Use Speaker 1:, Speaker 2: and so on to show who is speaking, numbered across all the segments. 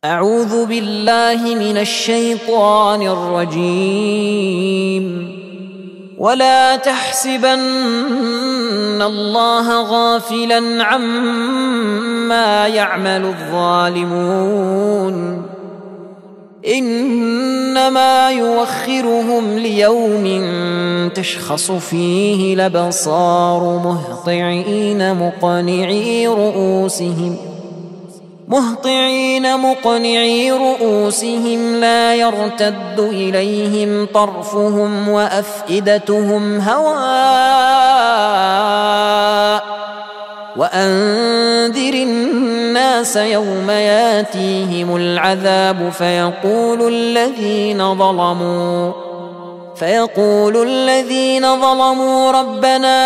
Speaker 1: أعوذ بالله من الشيطان الرجيم. ولا تحسبن الله غافلا عما يعمل الظالمون، إنما يوخرهم ليوم تشخص فيه الأبصار مهطعين مقنعي رؤوسهم لا يرتد إليهم طرفهم وأفئدتهم هواء. وأنذر الناس يوم ياتيهم العذاب فيقول الذين ظلموا ربنا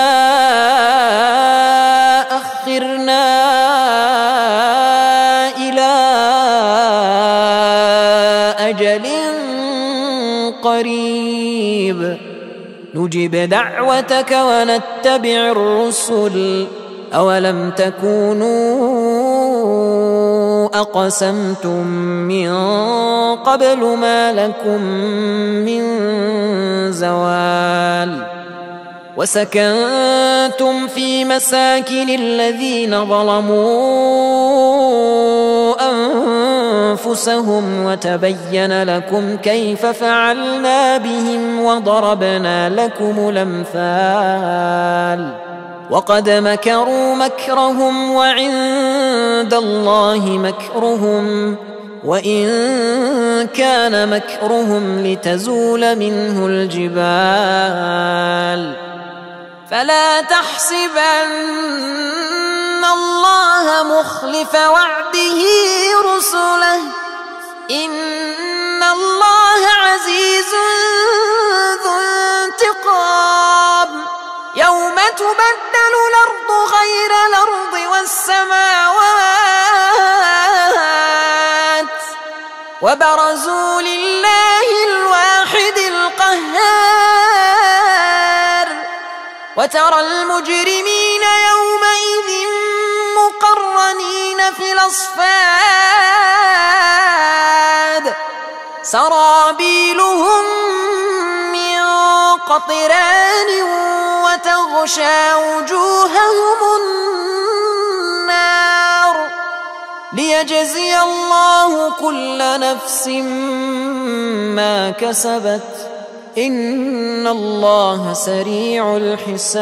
Speaker 1: أخرنا إلى أجل قريب نجب دعوتك ونتبع الرسل، أولم تكونوا أقسمتم من قبل ما لكم من زوال. وسكنتم في مساكن الذين ظلموا أنفسهم وتبين لكم كيف فعلنا بهم وضربنا لكم الأمثال. وقد مكروا مكرهم وعند الله مكرهم، وإن كان مكرهم لتزول منه الجبال. فلا تحسبن الله مخلف وعده رسله، إن الله عزيز ذو انتقام. يوم تبدل الأرض غير الأرض والسماوات وبرزوا لله الواحد القهار. وترى المجرمين يومئذ مقرنين في الأصفاد سرابيلهم من قطران وتغشى وجوههم النار ليجزي الله كل نفس ما كسبت، إن الله سريع الحساب.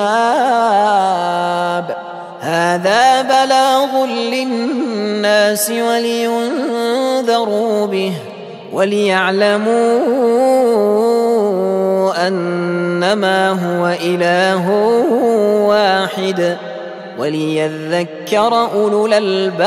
Speaker 1: هذا بلاغ للناس ولينذروا به وليعلموا أنما هو إله واحد وليذكر أولو الألباب.